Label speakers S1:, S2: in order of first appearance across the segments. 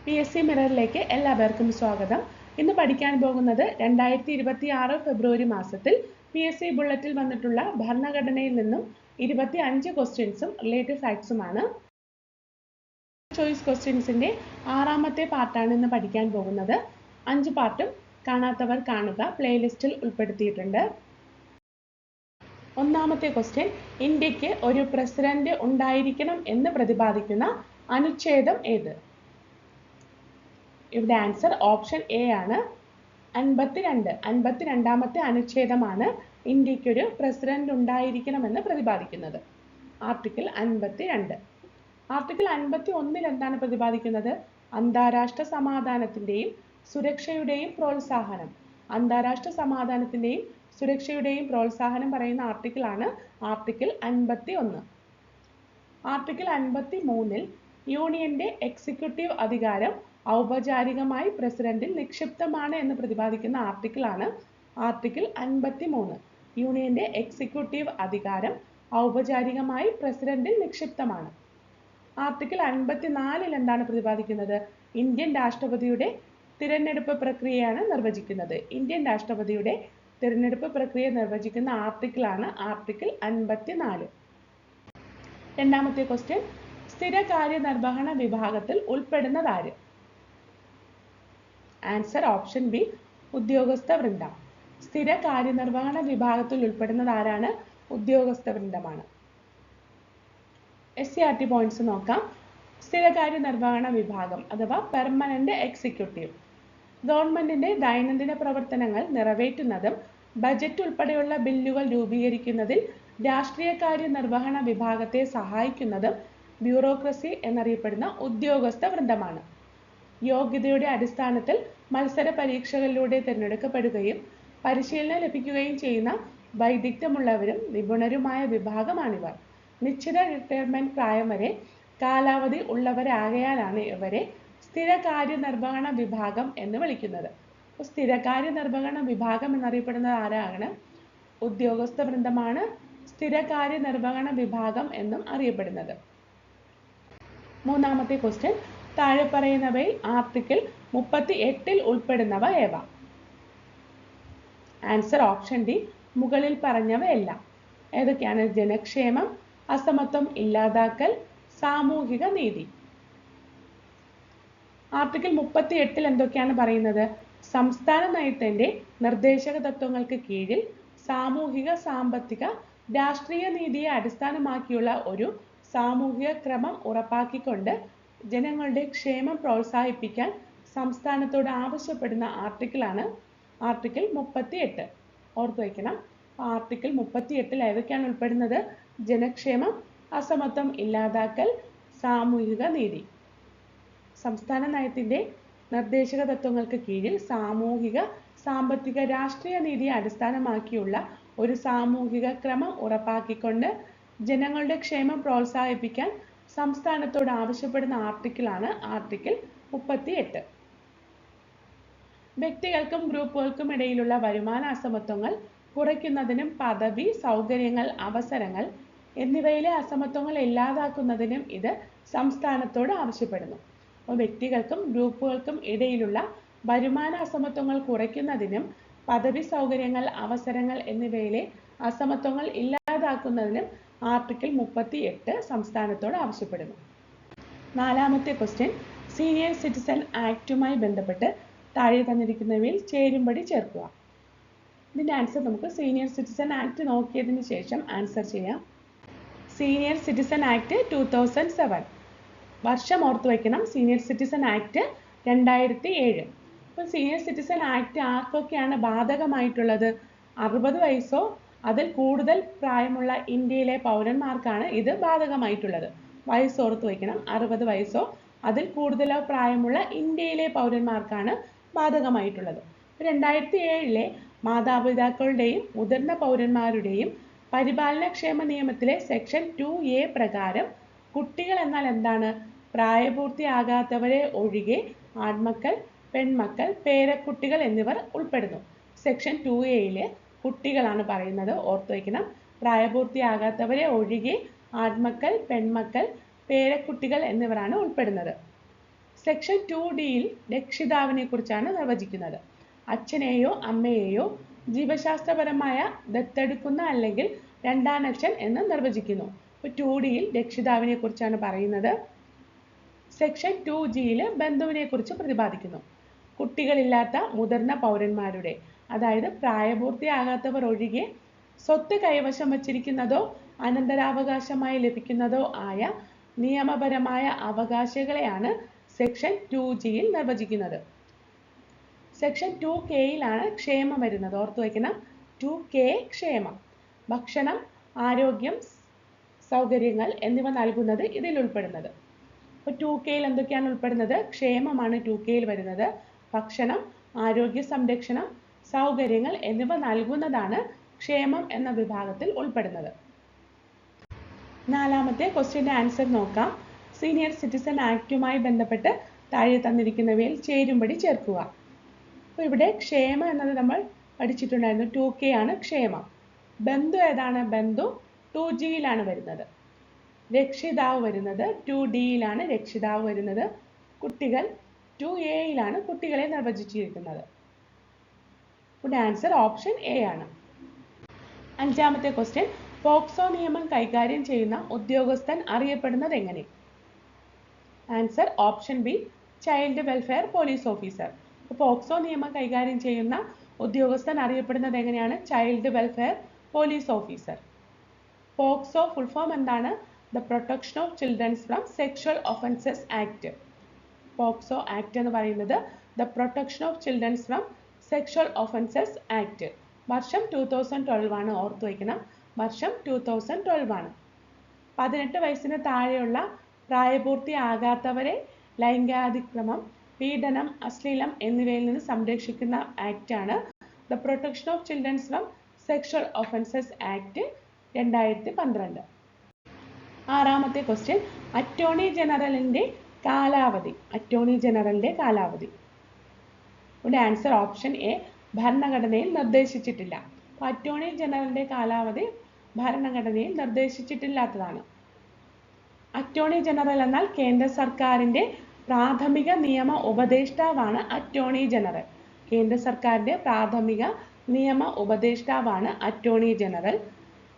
S1: PSC മിററിലേക്ക് എല്ലാവർക്കും സ്വാഗതം. ഇന്ന് പഠിക്കാൻ പോകുന്നത് 2026 ഫെബ്രുവരി മാസത്തിൽ PSC ബുള്ളറ്റിൽ വന്നിട്ടുള്ള ഭരണഘടനയിൽ നിന്നും 25 ക്വസ്റ്റ്യൻസും റിലേറ്റീവ് ഫാക്ട്സുമാണ്. ചോയ്സ് ക്വസ്റ്റ്യൻസിന്റെ 6ാമത്തെ പാർട്ടാണ് ഇന്ന് പഠിക്കാൻ പോകുന്നത്. 5 പാർട്ടും കാണാത്തവർ കാണുക, പ്ലേലിസ്റ്റിൽ ഉൾപ്പെടുത്തിയിട്ടുണ്ട്. ഒന്നാമത്തെ ക്വസ്റ്റ്യൻ, ഇന്ത്യക്ക് ഒരു പ്രസിഡന്റ് ഉണ്ടായിരിക്കണം എന്ന് പ്രതിപാദിക്കുന്ന അനുച്ഛേദം ഏത്? ഇവിടെ ആൻസർ ഓപ്ഷൻ എ ആണ്. 52ാമത്തെ അനുച്ഛേദമാണ് ഇന്ത്യക്കൊരു പ്രസിഡന്റ് ഉണ്ടായിരിക്കണമെന്ന് പ്രതിപാദിക്കുന്നത്. ആർട്ടിക്കിൾ 52. ആർട്ടിക്കിൾ 51 എന്താണ് പ്രതിപാദിക്കുന്നത്? അന്താരാഷ്ട്ര സമാധാനത്തിന്റെയും സുരക്ഷയുടെയും പ്രോത്സാഹനം. അന്താരാഷ്ട്ര സമാധാനത്തിന്റെയും സുരക്ഷയുടെയും പ്രോത്സാഹനം പറയുന്ന ആർട്ടിക്കിളാണ് ആർട്ടിക്കിൾ 51. ആർട്ടിക്കിൾ 53 യൂണിയന്റെ എക്സിക്യൂട്ടീവ് അധികാരം ഔപചാരികമായി പ്രസിഡന്റിൽ നിക്ഷിപ്തമാണ് എന്ന് പ്രതിപാദിക്കുന്ന ആർട്ടിക്കിളാണ് ആർട്ടിക്കിൾ 53. യൂണിയന്റെ എക്സിക്യൂട്ടീവ് അധികാരം ഔപചാരികമായി പ്രസിഡന്റിൽ നിക്ഷിപ്തമാണ്. ആർട്ടിക്കിൾ 54 എന്താണ് പ്രതിപാദിക്കുന്നത്? ഇന്ത്യൻ രാഷ്ട്രപതിയുടെ തിരഞ്ഞെടുപ്പ് പ്രക്രിയയാണ് നിർവചിക്കുന്നത്. ഇന്ത്യൻ രാഷ്ട്രപതിയുടെ തിരഞ്ഞെടുപ്പ് പ്രക്രിയ നിർവചിക്കുന്ന ആർട്ടിക്കിളാണ് ആർട്ടിക്കിൾ 54. രണ്ടാമത്തെ ക്വസ്റ്റ്യൻ, സ്ഥിര കാര്യനിർവഹണ വിഭാഗത്തിൽ ഉൾപ്പെടുന്നതാര്? ആൻസർ ഓപ്ഷൻ ബി, ഉദ്യോഗസ്ഥ വൃന്ദം. സ്ഥിര കാര്യനിർവഹണ വിഭാഗത്തിൽ ഉൾപ്പെടുന്നത് ആരാണ്? ഉദ്യോഗസ്ഥ വൃന്ദമാണ്. SCRT പോയിന്റ്സ് നോക്കാം. സ്ഥിരകാര്യ നിർവഹണ വിഭാഗം അഥവാ പെർമനന്റ് എക്സിക്യൂട്ടീവ് ഗവൺമെന്റിന്റെ ദൈനംദിന പ്രവർത്തനങ്ങൾ നിറവേറ്റുന്നതും ബജറ്റ് ഉൾപ്പെടെയുള്ള ബില്ലുകൾ രൂപീകരിക്കുന്നതിൽ രാഷ്ട്രീയകാര്യ നിർവഹണ വിഭാഗത്തെ സഹായിക്കുന്നതും ബ്യൂറോക്രസി എന്നറിയപ്പെടുന്ന ഉദ്യോഗസ്ഥ വൃന്ദമാണ്. യോഗ്യതയുടെ അടിസ്ഥാനത്തിൽ മത്സര പരീക്ഷകളിലൂടെ തിരഞ്ഞെടുക്കപ്പെടുകയും പരിശീലനം ലഭിക്കുകയും ചെയ്യുന്ന വൈദഗ്ധ്യമുള്ളവരും നിപുണരുമായ വിഭാഗമാണിവർ. നിശ്ചിത റിട്ടയർമെന്റ് പ്രായം വരെ കാലാവധി ഉള്ളവരാകയാലാണ് ഇവരെ സ്ഥിരകാര്യ നിർവഹണ വിഭാഗം എന്ന് വിളിക്കുന്നത്. സ്ഥിരകാര്യ നിർവഹണ വിഭാഗം എന്നറിയപ്പെടുന്നത് ആരാണ്? ഉദ്യോഗസ്ഥ വൃന്ദമാണ് സ്ഥിരകാര്യ നിർവഹണ വിഭാഗം എന്നും അറിയപ്പെടുന്നത്. മൂന്നാമത്തെ ക്വസ്റ്റ്യൻ, താഴെ പറയുന്നവയിൽ ആർട്ടിക്കിൾ 38 ഉൾപ്പെടുന്നവ ഏവ? ആൻസർ ഓപ്ഷൻ ഡി, മുകളിൽ പറഞ്ഞവയെല്ലാം. ഏതൊക്കെയാണ്? ജനക്ഷേമം, അസമത്വം ഇല്ലാതാക്കൽ, സാമൂഹിക നീതി. ആർട്ടിക്കിൾ 38 എന്തൊക്കെയാണ് പറയുന്നത്? സംസ്ഥാന നയത്തിന്റെ നിർദ്ദേശക തത്വങ്ങൾക്ക് കീഴിൽ സാമൂഹിക, സാമ്പത്തിക, രാഷ്ട്രീയ നീതിയെ അടിസ്ഥാനമാക്കിയുള്ള ഒരു സാമൂഹിക ക്രമം ഉറപ്പാക്കിക്കൊണ്ട് ജനങ്ങളുടെ ക്ഷേമം പ്രോത്സാഹിപ്പിക്കാൻ സംസ്ഥാനത്തോട് ആവശ്യപ്പെടുന്ന ആർട്ടിക്കിളാണ് ആർട്ടിക്കിൾ 38. ഓർത്തു വയ്ക്കണം. ആർട്ടിക്കിൾ 38 ഏതൊക്കെയാണ് ഉൾപ്പെടുന്നത്? ജനക്ഷേമം, അസമത്വം ഇല്ലാതാക്കൽ, സാമൂഹിക നീതി. സംസ്ഥാന നയത്തിന്റെ നിർദ്ദേശക തത്വങ്ങൾക്ക് കീഴിൽ സാമൂഹിക, സാമ്പത്തിക, രാഷ്ട്രീയ നീതിയെ അടിസ്ഥാനമാക്കിയുള്ള ഒരു സാമൂഹിക ക്രമം ഉറപ്പാക്കിക്കൊണ്ട് ജനങ്ങളുടെ ക്ഷേമം പ്രോത്സാഹിപ്പിക്കാൻ സംസ്ഥാനത്തോട് ആവശ്യപ്പെടുന്ന ആർട്ടിക്കിളാണ് ആർട്ടിക്കിൾ 38. വ്യക്തികൾക്കും ഗ്രൂപ്പുകൾക്കും ഇടയിലുള്ള വരുമാന അസമത്വങ്ങൾ കുറയ്ക്കുന്നതിനും പദവി, സൗകര്യങ്ങൾ, അവസരങ്ങൾ എന്നിവയിലെ അസമത്വങ്ങൾ ഇല്ലാതാക്കുന്നതിനും ഇത് സംസ്ഥാനത്തോട് ആവശ്യപ്പെടുന്നു. അപ്പോൾ വ്യക്തികൾക്കും ഗ്രൂപ്പുകൾക്കും ഇടയിലുള്ള വരുമാന അസമത്വങ്ങൾ കുറയ്ക്കുന്നതിനും പദവി, സൗകര്യങ്ങൾ, അവസരങ്ങൾ എന്നിവയിലെ അസമത്വങ്ങൾ ഇല്ലാതാക്കുന്നതിനും ആർട്ടിക്കിൾ 38 സംസ്ഥാനത്തോട് ആവശ്യപ്പെടുന്നു. നാലാമത്തെ ക്വസ്റ്റ്യൻ, സീനിയർ സിറ്റിസൺ ആക്ടുമായി ബന്ധപ്പെട്ട് താഴെ തന്നിരിക്കുന്നവയിൽ ചേരുംപടി ചേർക്കുക. ഇതിന്റെ ആൻസർ നമുക്ക് സീനിയർ സിറ്റിസൺ ആക്ട് നോക്കിയതിന് ശേഷം ആൻസർ ചെയ്യാം. Senior citizen act 2007. വർഷം ഓർത്തു വയ്ക്കണം. Senior citizen act 2007. അപ്പോൾ സീനിയർ സിറ്റിസൺ ആക്ട് ആർക്കൊക്കെയാണ് ബാധകമായിട്ടുള്ളത്? 60 വയസ്സോ അതിൽ കൂടുതൽ പ്രായമുള്ള ഇന്ത്യയിലെ പൗരന്മാർക്കാണ് ഇത് ബാധകമായിട്ടുള്ളത്. വയസ്സ് ഓർത്തു വയ്ക്കണം. 60 വയസ്സോ അതിൽ കൂടുതലോ പ്രായമുള്ള ഇന്ത്യയിലെ പൗരന്മാർക്കാണ് ബാധകമായിട്ടുള്ളത്. 2007 മാതാപിതാക്കളുടെയും മുതിർന്ന പൗരന്മാരുടെയും പരിപാലനക്ഷേമ നിയമത്തിലെ സെക്ഷൻ 2A പ്രകാരം കുട്ടികൾ എന്നാൽ എന്താണ്? പ്രായപൂർത്തിയാകാത്തവരെ ഒഴികെ ആൺമക്കൾ, പെൺമക്കൾ, പേരക്കുട്ടികൾ എന്നിവർ ഉൾപ്പെടുന്നു. സെക്ഷൻ 2A കുട്ടികളാണ് പറയുന്നത്. ഓർത്തു വയ്ക്കണം. പ്രായപൂർത്തിയാകാത്തവരെ ഒഴികെ ആൺമക്കൾ, പെൺമക്കൾ, പേരക്കുട്ടികൾ എന്നിവരാണ് ഉൾപ്പെടുന്നത്. സെക്ഷൻ 2D-യിൽ രക്ഷിതാവിനെ കുറിച്ചാണ് നിർവചിക്കുന്നത്. അച്ഛനെയോ അമ്മയെയോ ജീവശാസ്ത്രപരമായ ദത്തെടുക്കുന്ന അല്ലെങ്കിൽ രണ്ടാനച്ഛൻ എന്ന് നിർവചിക്കുന്നു. ഇപ്പോൾ 2D-യിൽ രക്ഷിതാവിനെ കുറിച്ചാണ് പറയുന്നത്. സെക്ഷൻ 2G-യിൽ ബന്ധുവിനെ കുറിച്ച് പ്രതിപാദിക്കുന്നു. കുട്ടികളില്ലാത്ത മുതിർന്ന പൗരന്മാരുടെ, അതായത് പ്രായപൂർത്തിയാകാത്തവർ ഒഴികെ സ്വത്ത് കൈവശം വച്ചിരിക്കുന്നതോ അനന്തരാവകാശമായി ലഭിക്കുന്നതോ ആയ നിയമപരമായ അവകാശികളെയാണ് സെക്ഷൻ 2G-യിൽ നിർവചിക്കുന്നത്. സെക്ഷൻ 2K-യിലാണ് ക്ഷേമം വരുന്നത്. ഓർത്തു വയ്ക്കണം, 2K ക്ഷേമം. ഭക്ഷണം, ആരോഗ്യം, സൗകര്യങ്ങൾ എന്നിവ നൽകുന്നത് ഇതിൽ ഉൾപ്പെടുന്നത്. അപ്പോൾ 2K-യിൽ എന്തൊക്കെയാണ് ഉൾപ്പെടുന്നത്? ക്ഷേമമാണ് 2K-യിൽ വരുന്നത്. ഭക്ഷണം, ആരോഗ്യ സംരക്ഷണം, സൗകര്യങ്ങൾ എന്നിവ നൽകുന്നതാണ് ക്ഷേമം എന്ന വിഭാഗത്തിൽ ഉൾപ്പെടുന്നത്. 4-ാമത്തെ ക്വസ്റ്റ്യൻ്റെ ആൻസർ നോക്കാം. സീനിയർ സിറ്റിസൺ ആക്ടുമായി ബന്ധപ്പെട്ട് താഴെ തന്നിരിക്കുന്നവയിൽ ചേരുംപടി ചേർക്കുക. അപ്പോൾ ഇവിടെ ക്ഷേമം എന്നത് നമ്മൾ പഠിച്ചിട്ടുണ്ടായിരുന്നു. 2K ആണ് ക്ഷേമം. ബന്ധു ഏതാണ്? ബന്ധു 2G-യിലാണ് വരുന്നത്. രക്ഷിതാവ് വരുന്നത് 2D-യിലാണ് രക്ഷിതാവ് വരുന്നത്. കുട്ടികൾ 2A-യിലാണ് കുട്ടികളെ നിർവചിച്ചിരിക്കുന്നത്. ഇവിടെ ആൻസർ ഓപ്ഷൻ എ ആണ്. 5-ാമത്തെ ക്വസ്റ്റ്യൻ, പോക്സോ നിയമം കൈകാര്യം ചെയ്യുന്ന ഉദ്യോഗസ്ഥൻ അറിയപ്പെടുന്നത് എങ്ങനെ? Answer option B, child welfare police officer. POCSO നിയമം കൈകാര്യം ചെയ്യുന്ന ഉദ്യോഗസ്ഥൻ അറിയപ്പെടുന്നത് എങ്ങനെയാണ്? Child welfare police officer. POCSO full form എന്താണ്? The protection of childrens from sexual offences act. POCSO act എന്ന് പറയുന്നത് the protection of childrens from sexual offences act. വർഷം 2012 ആണ്. ഓർത്തു വയ്ക്കണം, വർഷം 2012 ആണ്. 18 വയസ്സിന് താഴെയുള്ള പ്രായപൂർത്തിയാകാത്തവരെ ലൈംഗികാതിക്രമം, പീഡനം, അശ്ലീലം എന്നിവയിൽ നിന്ന് സംരക്ഷിക്കുന്ന ആക്റ്റാണ് the protection of childrens from sexual offences act 2012. 6-ാമത്തെ ക്വസ്റ്റ്യൻ, അറ്റോർണി ജനറലിൻ്റെ കാലാവധി. അറ്റോർണി ജനറലിൻ്റെ കാലാവധി. ഇവിടെ ആൻസർ ഓപ്ഷൻ എ, ഭരണഘടനയിൽ നിർദ്ദേശിച്ചിട്ടില്ല. അപ്പോൾ അറ്റോർണി ജനറലിൻ്റെ കാലാവധി ഭരണഘടനയിൽ നിർദ്ദേശിച്ചിട്ടില്ലാത്തതാണ്. അറ്റോർണി ജനറൽ എന്നാൽ കേന്ദ്ര സർക്കാരിൻ്റെ പ്രാഥമിക നിയമ ഉപദേഷ്ടാവാണ് അറ്റോർണി ജനറൽ. കേന്ദ്ര സർക്കാരിൻ്റെ പ്രാഥമിക നിയമ ഉപദേഷ്ടാവാണ് അറ്റോർണി ജനറൽ.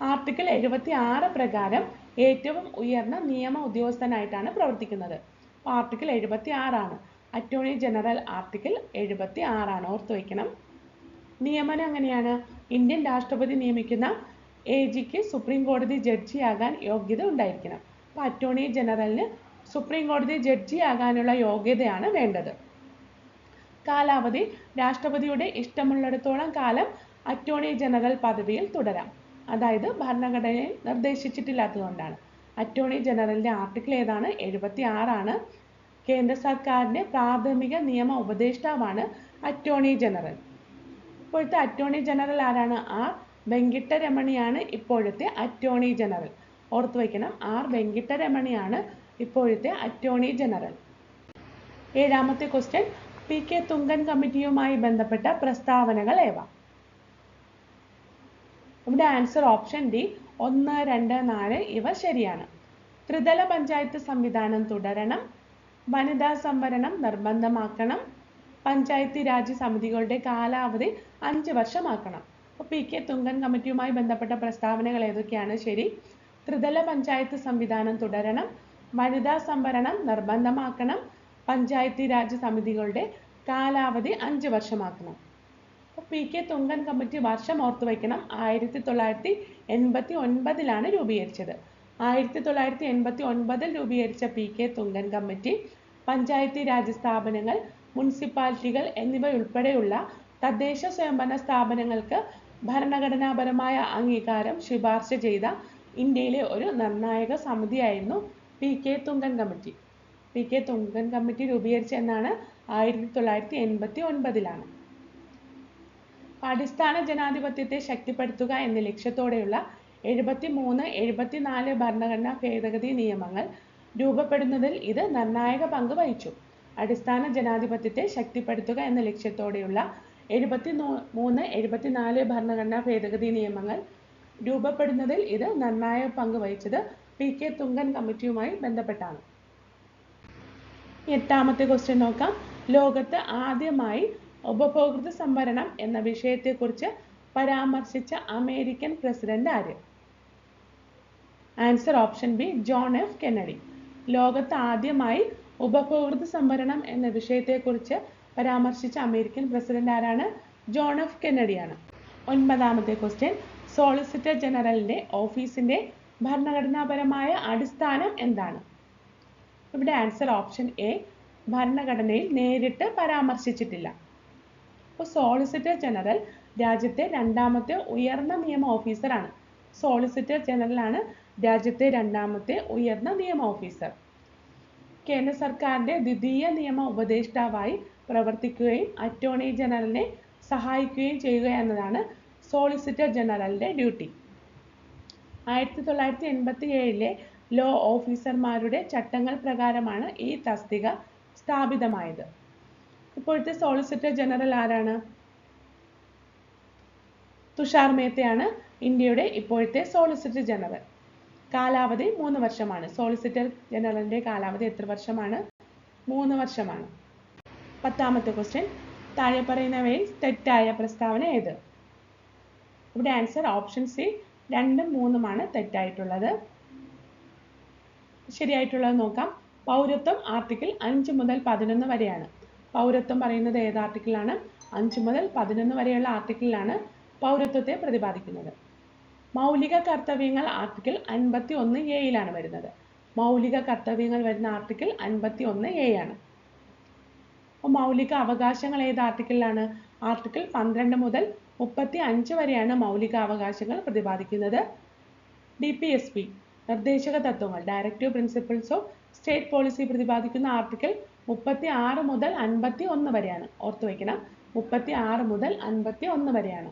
S1: ആർട്ടിക്കിൾ 76 പ്രകാരം ഏറ്റവും ഉയർന്ന നിയമ ഉദ്യോഗസ്ഥനായിട്ടാണ് പ്രവർത്തിക്കുന്നത്. ആർട്ടിക്കിൾ 76 ആണ്. അറ്റോർണി ജനറൽ ആർട്ടിക്കിൾ 76 ആണ്. ഓർത്തു വയ്ക്കണം. നിയമനം എങ്ങനെയാണ്? ഇന്ത്യൻ രാഷ്ട്രപതി നിയമിക്കുന്ന AGക്ക് സുപ്രീം കോടതി ജഡ്ജിയാകാൻ യോഗ്യത ഉണ്ടായിരിക്കണം. അപ്പോൾ അറ്റോർണി ജനറലിന് സുപ്രീം കോടതി ജഡ്ജിയാകാനുള്ള യോഗ്യതയാണ് വേണ്ടത്. കാലാവധി, രാഷ്ട്രപതിയുടെ ഇഷ്ടമുള്ളിടത്തോളം കാലം അറ്റോർണി ജനറൽ പദവിയിൽ തുടരാം. അതായത് ഭരണഘടനയിൽ നിർദ്ദേശിച്ചിട്ടില്ലാത്തതുകൊണ്ടാണ്. അറ്റോർണി ജനറലിൻ്റെ ആർട്ടിക്കിൾ ഏതാണ്? 76 ആണ്. കേന്ദ്ര സർക്കാരിൻ്റെ പ്രാഥമിക നിയമ ഉപദേഷ്ടാവാണ് അറ്റോർണി ജനറൽ. ഇപ്പോഴത്തെ അറ്റോർണി ജനറൽ ആരാണ്? ആർ വെങ്കിട്ടരമണിയാണ് ഇപ്പോഴത്തെ അറ്റോർണി ജനറൽ. ഓർത്തു വയ്ക്കണം, ആർ വെങ്കിട്ടരമണിയാണ് ഇപ്പോഴത്തെ അറ്റോർണി ജനറൽ. 7-ാമത്തെ ക്വസ്റ്റ്യൻ, PK തുങ്കൻ കമ്മിറ്റിയുമായി ബന്ധപ്പെട്ട പ്രസ്താവനകൾ ഏവ? ഇവിടെ ആൻസർ ഓപ്ഷൻ ഡി, 1, 2, 4 ഇവ ശരിയാണ്. ത്രിതല പഞ്ചായത്ത് സംവിധാനം തുടരണം, വനിതാ സംവരണം നിർബന്ധമാക്കണം, പഞ്ചായത്തി രാജ് സമിതികളുടെ കാലാവധി 5 വർഷമാക്കണം. അപ്പോൾ PK തുങ്കൻ കമ്മിറ്റിയുമായി ബന്ധപ്പെട്ട പ്രസ്താവനകൾ ഏതൊക്കെയാണ് ശരി? ത്രിതല പഞ്ചായത്ത് സംവിധാനം തുടരണം, വനിതാ സംവരണം നിർബന്ധമാക്കണം, പഞ്ചായത്തി രാജ് സമിതികളുടെ കാലാവധി 5 വർഷമാക്കണം. അപ്പോൾ PK തുങ്കൻ കമ്മിറ്റി വർഷം ഓർത്തു വയ്ക്കണം, 1989 രൂപീകരിച്ചത്. 1989 രൂപീകരിച്ച PK തുങ്കൻ കമ്മിറ്റി പഞ്ചായത്തി രാജ് സ്ഥാപനങ്ങൾ, മുനിസിപ്പാലിറ്റികൾ എന്നിവയുൾപ്പെടെയുള്ള തദ്ദേശ സ്വയംഭരണ സ്ഥാപനങ്ങൾക്ക് ഭരണഘടനാപരമായ അംഗീകാരം ശുപാർശ ചെയ്ത ഇന്ത്യയിലെ ഒരു നിർണായക സമിതിയായിരുന്നു PK Thungon committee. PK Thungon committee രൂപീകരിച്ച എന്നാണ്? 1989. അടിസ്ഥാന ജനാധിപത്യത്തെ ശക്തിപ്പെടുത്തുക എന്ന ലക്ഷ്യത്തോടെയുള്ള 73, 74 ഭരണഘടനാ ഭേദഗതി നിയമങ്ങൾ രൂപപ്പെടുന്നതിൽ ഇത് നിർണായക പങ്ക് വഹിച്ചു. അടിസ്ഥാന ജനാധിപത്യത്തെ ശക്തിപ്പെടുത്തുക എന്ന ലക്ഷ്യത്തോടെയുള്ള 73, 74 ഭരണഘടനാ ഭേദഗതി നിയമങ്ങൾ രൂപപ്പെടുന്നതിൽ ഇത് നിർണായക പങ്ക് വഹിച്ചത് PK തുങ്കൻ കമ്മിറ്റിയുമായി ബന്ധപ്പെട്ടാണ്. 8ാമത്തെ ക്വസ്റ്റ്യൻ നോക്കാം. ലോകത്ത് ആദ്യമായി ഉപഭോക്തൃ സംവരണം എന്ന വിഷയത്തെക്കുറിച്ച് പരാമർശിച്ച അമേരിക്കൻ പ്രസിഡന്റ് ആര്? Answer option B John F Kennedy. ലോകത്ത് ആദ്യമായി ഉപഭോക്തൃ സംവരണം എന്ന വിഷയത്തെക്കുറിച്ച് പരാമർശിച്ച അമേരിക്കൻ പ്രസിഡന്റ് ആരാണ്? ജോൺ എഫ് കെന്നഡിയാണ്. 9ാമത്തെ ക്വസ്റ്റ്യൻ. സോളിസിറ്റർ ജനറലിന്റെ ഓഫീസിന്റെ ഭരണഘടനാപരമായ അടിസ്ഥാനം എന്താണ്? ഇവിടെ ആൻസർ ഓപ്ഷൻ എ ഭരണഘടനയിൽ നേരിട്ട് പരാമർശിച്ചിട്ടില്ല. അപ്പോൾ സോളിസിറ്റർ ജനറൽ രാജ്യത്തെ 2ാമത്തെ ഉയർന്ന നിയമ ഓഫീസറാണ്. സോളിസിറ്റർ ജനറലാണ് രാജ്യത്തെ 2ാമത്തെ ഉയർന്ന നിയമ ഓഫീസർ. കേന്ദ്ര സർക്കാരിന്റെ ദ്വിതീയ നിയമ ഉപദേഷ്ടാവായി പ്രവർത്തിക്കുകയും അറ്റോർണി ജനറലിനെ സഹായിക്കുകയും ചെയ്യുക എന്നതാണ് സോളിസിറ്റർ ജനറലിന്റെ ഡ്യൂട്ടി. 1987 ലോ ഓഫീസർമാരുടെ ചട്ടങ്ങൾ പ്രകാരമാണ് ഈ തസ്തിക സ്ഥാപിതമായത്. ഇപ്പോഴത്തെ സോളിസിറ്റർ ജനറൽ ആരാണ്? തുഷാർ മേത്തയാണ് ഇന്ത്യയുടെ ഇപ്പോഴത്തെ സോളിസിറ്റർ ജനറൽ. കാലാവധി 3 വർഷമാണ്. സോളിസിറ്റർ ജനറലിന്റെ കാലാവധി എത്ര വർഷമാണ്? 3 വർഷമാണ്. 10ാമത്തെ ക്വസ്റ്റ്യൻ. താഴെ പറയുന്നവയിൽ തെറ്റായ പ്രസ്താവന ഏത്? ഇവിടെ ആൻസർ ഓപ്ഷൻ സി 2ഉം 3ഉമാണ് തെറ്റായിട്ടുള്ളത്. ശരിയായിട്ടുള്ളത് നോക്കാം. പൗരത്വം ആർട്ടിക്കിൾ 5 മുതൽ 11 വരെയാണ്. പൗരത്വം പറയുന്നത് ഏത് ആർട്ടിക്കിളാണ്? 5 മുതൽ 11 വരെയുള്ള ആർട്ടിക്കിളിലാണ് പൗരത്വത്തെ പ്രതിപാദിക്കുന്നത്. മൗലിക കർത്തവ്യങ്ങൾ ആർട്ടിക്കിൾ 51A വരുന്നത്. മൗലിക കർത്തവ്യങ്ങൾ വരുന്ന ആർട്ടിക്കിൾ 51A ആണ്. മൗലിക അവകാശങ്ങൾ ഏത് ആർട്ടിക്കിളിലാണ്? ആർട്ടിക്കിൾ 12 മുതൽ 35 വരെയാണ് മൗലിക അവകാശങ്ങൾ പ്രതിപാദിക്കുന്നത്. DPSP നിർദ്ദേശക തത്വങ്ങൾ directive principles of state policy പ്രതിപാദിക്കുന്ന ആർട്ടിക്കിൾ 36 മുതൽ 51 വരെയാണ്. ഓർത്തു വയ്ക്കണം, 36 മുതൽ 51 വരെയാണ്.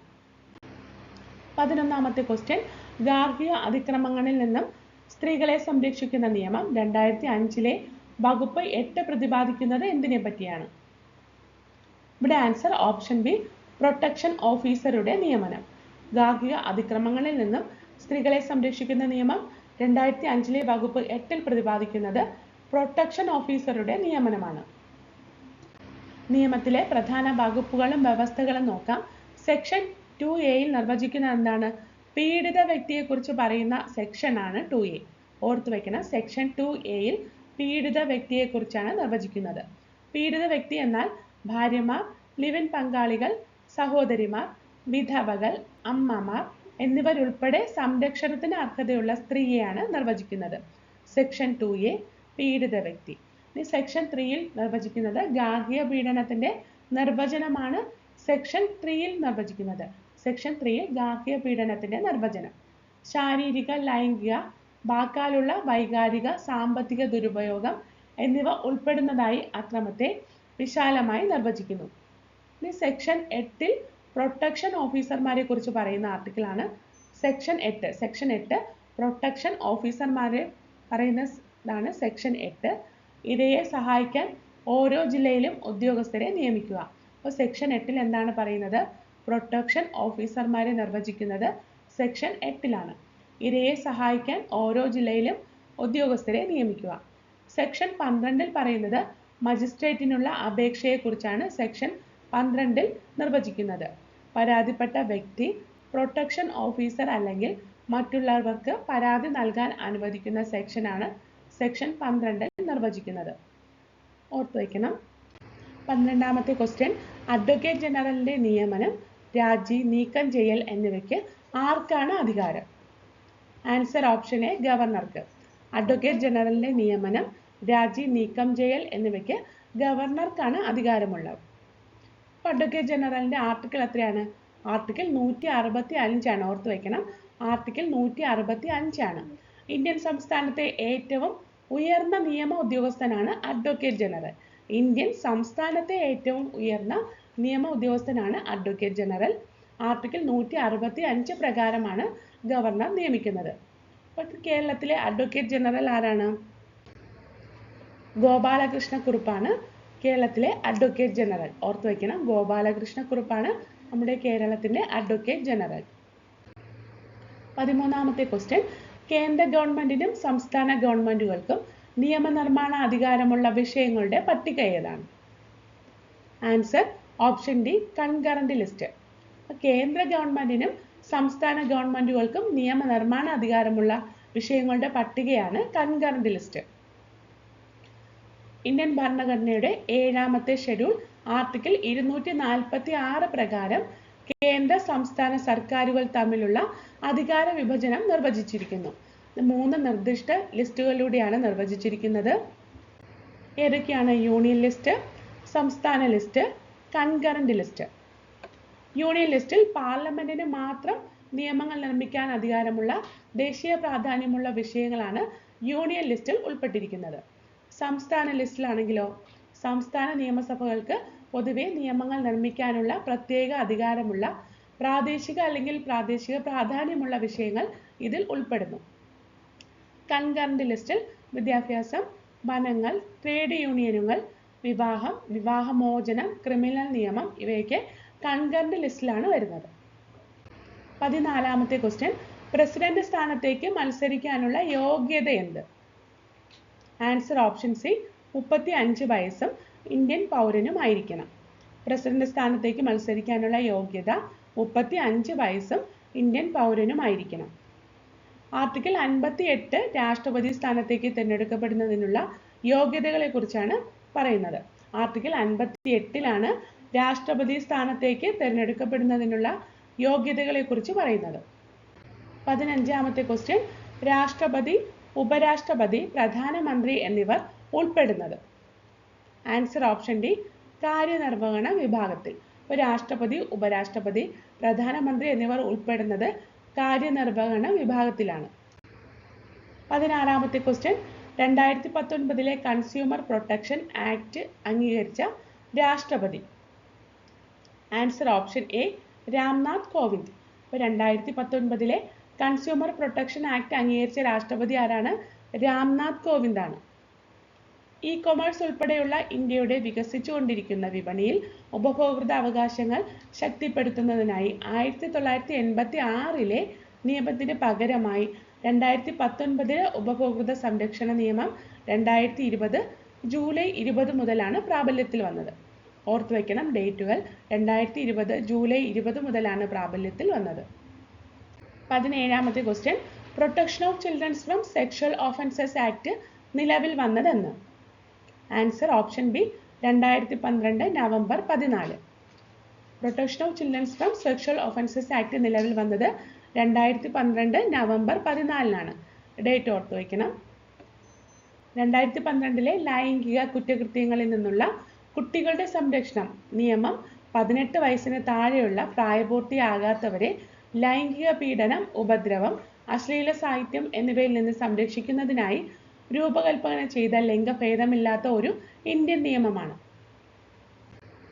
S1: 11ാമത്തെ ക്വസ്റ്റ്യൻ. ഗാർഹിക അതിക്രമങ്ങളിൽ നിന്നും സ്ത്രീകളെ സംരക്ഷിക്കുന്ന നിയമം 2005 വകുപ്പ് 8 പ്രതിപാദിക്കുന്നത് എന്തിനെ പറ്റിയാണ്? ഇവിടെ ആൻസർ ഓപ്ഷൻ ബി പ്രൊട്ടക്ഷൻ ഓഫീസറുടെ നിയമനം. ഗാർഹിക അതിക്രമങ്ങളിൽ നിന്നും സ്ത്രീകളെ സംരക്ഷിക്കുന്ന നിയമം 2005 വകുപ്പ് 8 പ്രതിപാദിക്കുന്നത് പ്രൊട്ടക്ഷൻ ഓഫീസറുടെ നിയമനമാണ്. നിയമത്തിലെ പ്രധാന വകുപ്പുകളും വ്യവസ്ഥകളും നോക്കാം. സെക്ഷൻ 2A നിർവചിക്കുന്നത് എന്താണ്? പീഡിത വ്യക്തിയെക്കുറിച്ച് പറയുന്ന സെക്ഷനാണ് 2A. ഓർത്തു വയ്ക്കണം, സെക്ഷൻ 2A പീഡിത വ്യക്തിയെക്കുറിച്ചാണ് നിർവചിക്കുന്നത്. പീഡിത വ്യക്തി എന്നാൽ ഭാര്യമാർ, ലിവ്-ഇൻ പങ്കാളികൾ, സഹോദരിമാർ, വിധവകൾ, അമ്മമാർ എന്നിവരുൾപ്പെടെ സംരക്ഷണത്തിന് അർഹതയുള്ള സ്ത്രീയെയാണ് നിർവചിക്കുന്നത്. സെക്ഷൻ 2A പീഡിത വ്യക്തി. ഇനി സെക്ഷൻ 3 നിർവചിക്കുന്നത് ഗാർഹിക പീഡനത്തിന്റെ നിർവചനമാണ്. സെക്ഷൻ 3 നിർവചിക്കുന്നത്. സെക്ഷൻ 3 ഗാർഹിക പീഡനത്തിന്റെ നിർവചനം ശാരീരിക, ലൈംഗിക, വാക്കാലുള്ള, വൈകാരിക, സാമ്പത്തിക ദുരുപയോഗം എന്നിവ ഉൾപ്പെടുന്നതായി അക്രമത്തെ വിശാലമായി നിർവചിക്കുന്നു. ഇനി സെക്ഷൻ 8 പ്രൊട്ടക്ഷൻ ഓഫീസർമാരെ കുറിച്ച് പറയുന്ന ആർട്ടിക്കിളാണ് സെക്ഷൻ 8. സെക്ഷൻ 8 പ്രൊട്ടക്ഷൻ ഓഫീസർമാരെ പറയുന്നതാണ് സെക്ഷൻ 8. ഇരയെ സഹായിക്കാൻ ഓരോ ജില്ലയിലും ഉദ്യോഗസ്ഥരെ നിയമിക്കുക. അപ്പോൾ സെക്ഷൻ 8 എന്താണ് പറയുന്നത്? പ്രൊട്ടക്ഷൻ ഓഫീസർമാരെ നിർവചിക്കുന്നത് സെക്ഷൻ 8 ഇരയെ സഹായിക്കാൻ ഓരോ ജില്ലയിലും ഉദ്യോഗസ്ഥരെ നിയമിക്കുക. സെക്ഷൻ 12 പറയുന്നത് മജിസ്ട്രേറ്റിനുള്ള അപേക്ഷയെക്കുറിച്ചാണ് സെക്ഷൻ 12 നിർവചിക്കുന്നത്. പരാതിപ്പെട്ട വ്യക്തി പ്രൊട്ടക്ഷൻ ഓഫീസർ അല്ലെങ്കിൽ മറ്റുള്ളവർക്ക് പരാതി നൽകാൻ അനുവദിക്കുന്ന സെക്ഷനാണ് സെക്ഷൻ 12 നിർവചിക്കുന്നത്. ഓർത്തു വയ്ക്കണം. 12ാമത്തെ ക്വസ്റ്റ്യൻ. അഡ്വക്കേറ്റ് ജനറലിന്റെ നിയമനം, രാജി, നീക്കം ചെയ്യൽ എന്നിവയ്ക്ക് ആർക്കാണ് അധികാരം? ആൻസർ ഓപ്ഷൻ എ ഗവർണർക്ക്. അഡ്വക്കേറ്റ് ജനറലിന്റെ നിയമനം, രാജി, നീക്കം ചെയ്യൽ എന്നിവയ്ക്ക് ഗവർണർക്കാണ് അധികാരമുള്ളത്. അഡ്വക്കേറ്റ് ജനറലിന്റെ ആർട്ടിക്കിൾ എത്രയാണ്? ആർട്ടിക്കിൾ 165 ഓർത്തു വയ്ക്കണം. ആർട്ടിക്കിൾ 165 ഇന്ത്യൻ സംസ്ഥാനത്തെ ഏറ്റവും ഉയർന്ന നിയമ ഉദ്യോഗസ്ഥനാണ് അഡ്വക്കേറ്റ് ജനറൽ. ഇന്ത്യൻ സംസ്ഥാനത്തെ ഏറ്റവും ഉയർന്ന നിയമ ഉദ്യോഗസ്ഥനാണ് അഡ്വക്കേറ്റ് ജനറൽ. ആർട്ടിക്കിൾ 165 പ്രകാരമാണ് ഗവർണർ നിയമിക്കുന്നത്. കേരളത്തിലെ അഡ്വക്കേറ്റ് ജനറൽ ആരാണ്? ഗോപാലകൃഷ്ണക്കുറുപ്പാണ് കേരളത്തിലെ അഡ്വക്കേറ്റ് ജനറൽ. ഓർത്തു വയ്ക്കണം, ഗോപാലകൃഷ്ണക്കുറുപ്പാണ് നമ്മുടെ കേരളത്തിന്റെ അഡ്വക്കേറ്റ് ജനറൽ. 13ാമത്തെ ക്വസ്റ്റ്യൻ, കേന്ദ്ര ഗവൺമെന്റിനും സംസ്ഥാന ഗവൺമെന്റുകൾക്കും നിയമനിർമ്മാണ അധികാരമുള്ള വിഷയങ്ങളുടെ പട്ടിക ഏതാണ്? Answer option D, concurrent list. കേന്ദ്ര ഗവൺമെന്റിനും സംസ്ഥാന ഗവൺമെന്റുകൾക്കും നിയമനിർമ്മാണ അധികാരമുള്ള വിഷയങ്ങളുടെ പട്ടികയാണ് കൺകറന്റ് ലിസ്റ്റ്. ഇന്ത്യൻ ഭരണഘടനയുടെ 7ാമത്തെ ഷെഡ്യൂൾ ആർട്ടിക്കിൾ 246 പ്രകാരം കേന്ദ്ര സംസ്ഥാന സർക്കാരുകൾ തമ്മിലുള്ള അധികാര വിഭജനം നിർവചിച്ചിരിക്കുന്നു. 3 നിർദ്ദിഷ്ട ലിസ്റ്റുകളിലൂടെയാണ് നിർവചിച്ചിരിക്കുന്നത്. ഏതൊക്കെയാണ്? യൂണിയൻ ലിസ്റ്റ്, സംസ്ഥാന ലിസ്റ്റ്, കൺകറന്റ് ലിസ്റ്റ്. യൂണിയൻ ലിസ്റ്റിൽ പാർലമെന്റിന് മാത്രം നിയമങ്ങൾ നിർമ്മിക്കാൻ അധികാരമുള്ള ദേശീയ പ്രാധാന്യമുള്ള വിഷയങ്ങളാണ് യൂണിയൻ ലിസ്റ്റിൽ ഉൾപ്പെട്ടിരിക്കുന്നത്. സംസ്ഥാന ലിസ്റ്റിലാണെങ്കിലോ സംസ്ഥാന നിയമസഭകൾക്ക് പൊതുവെ നിയമങ്ങൾ നിർമ്മിക്കാനുള്ള പ്രത്യേക അധികാരമുള്ള പ്രാദേശിക അല്ലെങ്കിൽ പ്രാദേശിക പ്രാധാന്യമുള്ള വിഷയങ്ങൾ ഇതിൽ ഉൾപ്പെടുന്നു. കൺകറന്റ് ലിസ്റ്റിൽ വിദ്യാഭ്യാസം, വനങ്ങൾ, ട്രേഡ് യൂണിയനുകൾ, വിവാഹം, വിവാഹമോചനം, ക്രിമിനൽ നിയമം ഇവയൊക്കെ കൺകറന്റ് ലിസ്റ്റിലാണ് വരുന്നത്. 14ാമത്തെ ക്വസ്റ്റ്യൻ, പ്രസിഡന്റ് സ്ഥാനത്തേക്ക് മത്സരിക്കാനുള്ള യോഗ്യത എന്ത്? ആൻസർ ഓപ്ഷൻ സി, 35 വയസ്സും ഇന്ത്യൻ പൗരനുമായിരിക്കണം. പ്രസിഡന്റ് സ്ഥാനത്തേക്ക് മത്സരിക്കാനുള്ള യോഗ്യത 35 വയസ്സും ഇന്ത്യൻ പൗരനുമായിരിക്കണം. ആർട്ടിക്കിൾ 58 രാഷ്ട്രപതി സ്ഥാനത്തേക്ക് തിരഞ്ഞെടുക്കപ്പെടുന്നതിനുള്ള യോഗ്യതകളെ കുറിച്ചാണ് പറയുന്നത്. ആർട്ടിക്കിൾ 58ലാണ് രാഷ്ട്രപതി സ്ഥാനത്തേക്ക് തിരഞ്ഞെടുക്കപ്പെടുന്നതിനുള്ള യോഗ്യതകളെ കുറിച്ച് പറയുന്നത്. 15ാമത്തെ ക്വസ്റ്റ്യൻ, രാഷ്ട്രപതി, ഉപരാഷ്ട്രപതി, പ്രധാനമന്ത്രി എന്നിവർ ഉൾപ്പെടുന്നത്? ആൻസർ ഓപ്ഷൻ ഡി, കാര്യനിർവഹണ വിഭാഗത്തിൽ. രാഷ്ട്രപതി, ഉപരാഷ്ട്രപതി, പ്രധാനമന്ത്രി എന്നിവർ ഉൾപ്പെടുന്നത് കാര്യനിർവഹണ വിഭാഗത്തിലാണ്. 16ാമത്തെ ക്വസ്റ്റ്യൻ, 2019 കൺസ്യൂമർ പ്രൊട്ടക്ഷൻ ആക്ട് അംഗീകരിച്ച രാഷ്ട്രപതി? Answer option A, Ramnath Kovind. 2019 consumer protection act അംഗീകരിച്ച രാഷ്ട്രപതി ആരാണ്? രാംനാഥ് കോവിന്ദ് ആണ്. ഇ കൊമേഴ്സ് ഉൾപ്പെടെയുള്ള ഇന്ത്യയുടെ വികസിച്ചുകൊണ്ടിരിക്കുന്ന വിപണിയിൽ ഉപഭോക്തൃ അവകാശങ്ങൾ ശക്തിപ്പെടുത്തുന്നതിനായി 1986 നിയമത്തിന് പകരമായി 2019 ഉപഭോക്തൃ സംരക്ഷണ നിയമം 2020 ജൂലൈ 20 മുതലാണ് പ്രാബല്യത്തിൽ വന്നത്. ഓർത്തു വയ്ക്കണം ഡേറ്റുകൾ. 2020 ജൂലൈ 20 മുതലാണ് പ്രാബല്യത്തിൽ വന്നത്. 17ാമത്തെ question, protection of childrens from sexual offences act നിലവിൽ വന്നതെന്ന്? Answer option B, 2012 November 14. Protection of childrens from sexual offences act നിലവിൽ വന്നത് 2012 നവംബർ 14 ഡേറ്റ് ഓർത്തു വയ്ക്കണം. 2012 ലൈംഗിക കുറ്റകൃത്യങ്ങളിൽ നിന്നുള്ള കുട്ടികളുടെ സംരക്ഷണം നിയമം 18 വയസ്സിന് താഴെയുള്ള പ്രായപൂർത്തിയാകാത്തവരെ ലൈംഗിക പീഡനം, ഉപദ്രവം, അശ്ലീല സാഹിത്യം എന്നിവയിൽ നിന്ന് സംരക്ഷിക്കുന്നതിനായി രൂപകൽപ്പന ചെയ്ത ലിംഗഭേദമില്ലാത്ത ഒരു ഇന്ത്യൻ നിയമമാണ്.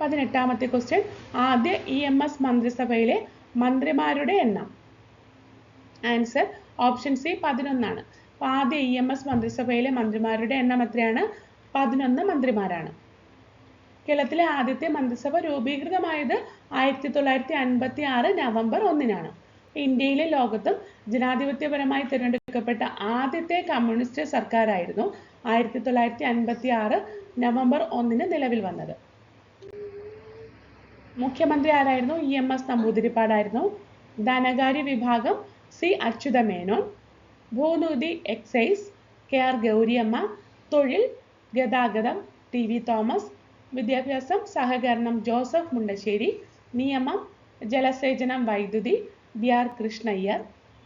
S1: 18ാമത്തെ ക്വസ്റ്റ്യൻ, ആദ്യ EMS മന്ത്രിസഭയിലെ മന്ത്രിമാരുടെ എണ്ണം? Answer option C, 11. ആദ്യ EMS മന്ത്രിസഭയിലെ മന്ത്രിമാരുടെ എണ്ണം എത്രയാണ്? 11 മന്ത്രിമാരാണ്. കേരളത്തിലെ ആദ്യത്തെ മന്ത്രിസഭ രൂപീകൃതമായത് 1956 നവംബർ 1. ഇന്ത്യയിലെ ലോകത്തും ജനാധിപത്യപരമായി തിരഞ്ഞെടുക്കപ്പെട്ട ആദ്യത്തെ കമ്മ്യൂണിസ്റ്റ് സർക്കാരായിരുന്നു 1956 നവംബർ 1 നിലവിൽ വന്നത്. മുഖ്യമന്ത്രി ആരായിരുന്നു? EMS നമ്പൂതിരിപ്പാടായിരുന്നു. ധനകാര്യ വിഭാഗം സി അച്യുതമേനോൻ. ഭൂനികുതി എക്സൈസ് KR ഗൗരിയമ്മ. തൊഴിൽ ഗതാഗതം TV തോമസ്. വിദ്യാഭ്യാസം സഹകരണം ജോസഫ് മുണ്ടശ്ശേരി. നിയമം ജലസേചനം വൈദ്യുതി BR കൃഷ്ണയ്യർ.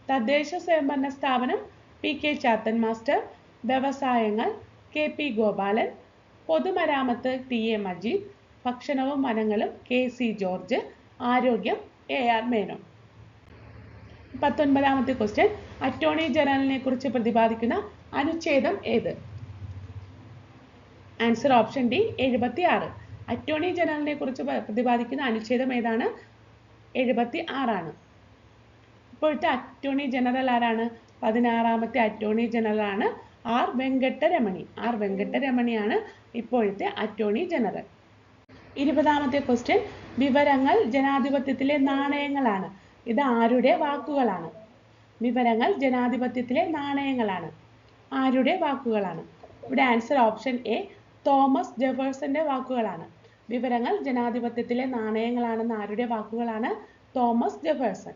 S1: തദ്ദേശ സ്വയംഭരണ സ്ഥാപനം PK ചാത്തൻ മാസ്റ്റർ. വ്യവസായങ്ങൾ KP ഗോപാലൻ. പൊതുമരാമത്ത് TA മജീദ്. ഭക്ഷണവും വനങ്ങളും KC ജോർജ്. ആരോഗ്യം AR മേനോൻ. 19ാമത്തെ ക്വസ്റ്റ്യൻ, അറ്റോർണി ജനറലിനെ കുറിച്ച് പ്രതിപാദിക്കുന്ന അനുച്ഛേദം ഏത്? Answer option D, 76. അറ്റോർണി ജനറലിനെ കുറിച്ച് പ്രതിപാദിക്കുന്ന അനുച്ഛേദം ഏതാണ്? 76. ഇപ്പോഴത്തെ അറ്റോർണി ജനറൽ ആരാണ്? 16ാമത്തെ അറ്റോർണി ജനറൽ ആണ് R വെങ്കട്ടരമണി. R വെങ്കട്ടരമണിയാണ് ഇപ്പോഴത്തെ അറ്റോർണി ജനറൽ. 20ാമത്തെ ക്വസ്റ്റ്യൻ, വിവരങ്ങൾ ജനാധിപത്യത്തിലെ നാണയങ്ങളാണ്. ഇത് ആരുടെ വാക്കുകളാണ്? വിവരങ്ങൾ ജനാധിപത്യത്തിലെ നാണയങ്ങളാണ്. ആരുടെ വാക്കുകളാണ്? ഇവിടെ ആൻസർ ഓപ്ഷൻ എ തോമസ് ജെഫേഴ്സന്റെ വാക്കുകളാണ്. വിവരങ്ങൾ ജനാധിപത്യത്തിലെ നാണയങ്ങളാണെന്ന് ആരുടെ വാക്കുകളാണ്? Thomas Jefferson.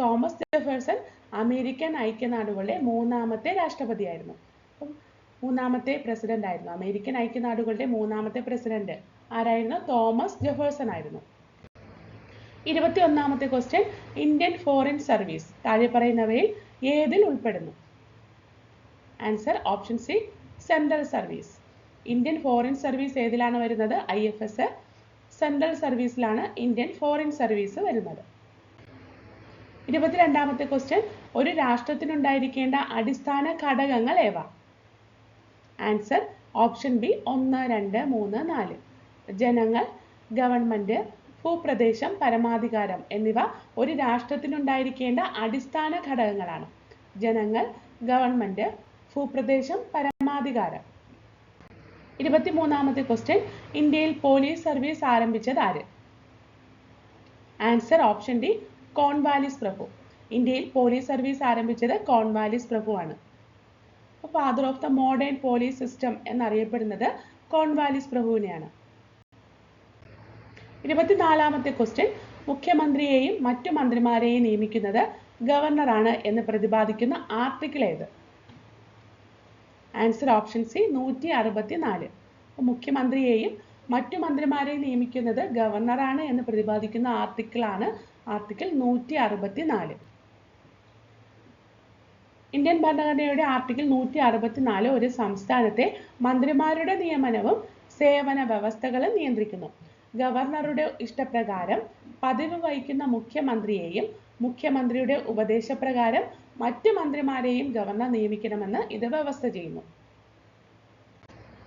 S1: Thomas Jefferson American ഐക്യനാടുകളുടെ മൂന്നാമത്തെ രാഷ്ട്രപതിയായിരുന്നു. മൂന്നാമത്തെ പ്രസിഡന്റ് ആയിരുന്നു. അമേരിക്കൻ ഐക്യനാടുകളുടെ മൂന്നാമത്തെ പ്രസിഡന്റ് ആരായിരുന്നു? തോമസ് ജെഫേഴ്സൺ ആയിരുന്നു. 21ാമത്തെ ക്വസ്റ്റ്യൻ, ഇന്ത്യൻ ഫോറിൻ സർവീസ് താഴെ പറയുന്നവയിൽ ഏതിൽ ഉൾപ്പെടുന്നു? Answer option C central service. Indian foreign service ഏതിലാണ് വരുന്നത്? IFS. സെൻട്രൽ സർവീസിലാണ് ഇന്ത്യൻ ഫോറിൻ സർവീസ് വരുന്നത്. 22ാമത്തെ ക്വസ്റ്റ്യൻ, ഒരു രാഷ്ട്രത്തിനുണ്ടായിരിക്കേണ്ട അടിസ്ഥാന ഘടകങ്ങൾ ഏവ? Answer option B 1, 2, 3, 4. ജനങ്ങൾ, ഗവൺമെന്റ്, ഭൂപ്രദേശം, പരമാധികാരം എന്നിവ ഒരു രാഷ്ട്രത്തിനുണ്ടായിരിക്കേണ്ട അടിസ്ഥാന ഘടകങ്ങളാണ്. ജനങ്ങൾ, ഗവൺമെന്റ്, ഭൂപ്രദേശം, പരമാധികാരം. 23ാമത്തെ ക്വസ്റ്റ്യൻ, ഇന്ത്യയിൽ പോലീസ് സർവീസ് ആരംഭിച്ചത് ആര്? ആൻസർ ഓപ്ഷൻ ഡി കോൺവാലിസ് പ്രഭു. ഇന്ത്യയിൽ പോലീസ് സർവീസ് ആരംഭിച്ചത് കോൺവാലിസ് പ്രഭു ആണ്. Father of the modern police system എന്നറിയപ്പെടുന്നത് കോൺവാലിസ് പ്രഭുവിനെയാണ്. 24ാമത്തെ ക്വസ്റ്റ്യൻ, മുഖ്യമന്ത്രിയെയും മറ്റു മന്ത്രിമാരെയും നിയമിക്കുന്നത് ഗവർണറാണ് എന്ന് പ്രതിപാദിക്കുന്ന ആർട്ടിക്കിൾ ഏത്? Answer option C 164. മുഖ്യമന്ത്രിയെയും മറ്റു മന്ത്രിമാരെയും നിയമിക്കുന്നത് ഗവർണറാണ് എന്ന് പ്രതിപാദിക്കുന്ന ആർട്ടിക്കിളാണ് ആർട്ടിക്കിൾ 164. ഇന്ത്യൻ ഭരണഘടനയുടെ ആർട്ടിക്കിൾ 164 ഒരു സംസ്ഥാനത്തെ മന്ത്രിമാരുടെ നിയമനവും സേവന വ്യവസ്ഥകളും നിയന്ത്രിക്കുന്നു. ഗവർണറുടെ ഇഷ്ടപ്രകാരം പദവി വഹിക്കുന്ന മുഖ്യമന്ത്രിയെയും മുഖ്യമന്ത്രിയുടെ ഉപദേശപ്രകാരം മറ്റു മന്ത്രിമാരെയും ഗവർണർ നിയമിക്കണമെന്ന് ഇത് വ്യവസ്ഥ ചെയ്യുന്നു.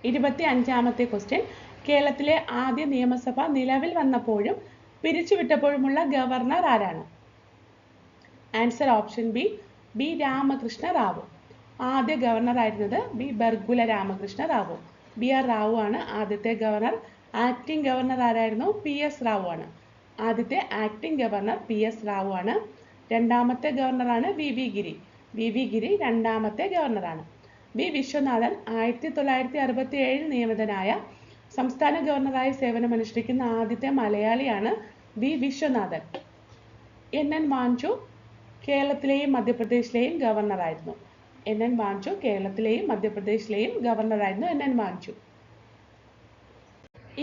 S1: 25ാമത്തെ ക്വസ്റ്റ്യൻ, കേരളത്തിലെ ആദ്യ നിയമസഭ നിലവിൽ വന്നപ്പോഴും പിരിച്ചുവിട്ടപ്പോഴുമുള്ള ഗവർണർ ആരാണ്? Answer option B Ramakrishna Rao. ആദ്യ ഗവർണർ ആയിരുന്നത് ബി ബർഗുല രാമകൃഷ്ണ റാവു. BR റാവു ആണ് ആദ്യത്തെ ഗവർണർ. ആക്ടിംഗ് ഗവർണർ ആരായിരുന്നു? PS റാവു ആണ്. ആദ്യത്തെ ആക്ടിംഗ് ഗവർണർ PS റാവു ആണ്. രണ്ടാമത്തെ ഗവർണറാണ് VV ഗിരി. VV ഗിരി രണ്ടാമത്തെ ഗവർണറാണ്. വി വിശ്വനാഥൻ 1967 നിയമിതനായ സംസ്ഥാന ഗവർണറായി സേവനമനുഷ്ഠിക്കുന്ന ആദ്യത്തെ മലയാളിയാണ് വി വിശ്വനാഥൻ. NN വാഞ്ചു കേരളത്തിലെയും മധ്യപ്രദേശിലെയും ഗവർണറായിരുന്നു. NN വാഞ്ചു കേരളത്തിലെയും മധ്യപ്രദേശിലെയും ഗവർണറായിരുന്നു NN വാഞ്ചു.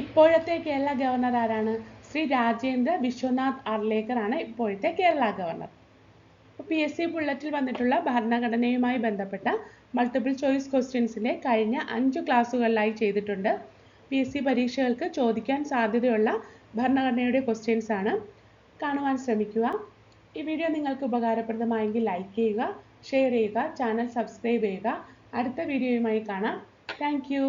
S1: ഇപ്പോഴത്തെ കേരള ഗവർണർ ആരാണ്? ശ്രീ രാജേന്ദ്ര വിശ്വനാഥ് അർലേക്കർ ആണ് ഇപ്പോഴത്തെ കേരള ഗവർണർ. PSC ബുള്ളറ്റിൽ വന്നിട്ടുള്ള ഭരണഘടനയുമായി ബന്ധപ്പെട്ട മൾട്ടിപ്പിൾ ചോയ്സ് ക്വസ്റ്റ്യൻസിന്റെ കഴിഞ്ഞ 5 ക്ലാസ്സുകളിലായി ചെയ്തിട്ടുണ്ട്. PSC പരീക്ഷകൾക്ക് ചോദിക്കാൻ സാധ്യതയുള്ള ഭരണഘടനയുടെ ക്വസ്റ്റ്യൻസ് ആണ്. കാണുവാൻ ശ്രമിക്കുക. ഈ വീഡിയോ നിങ്ങൾക്ക് ഉപകാരപ്രദമായെങ്കിൽ ലൈക്ക് ചെയ്യുക, ഷെയർ ചെയ്യുക, ചാനൽ സബ്സ്ക്രൈബ് ചെയ്യുക. അടുത്ത വീഡിയോയുമായി കാണാം. Thank you.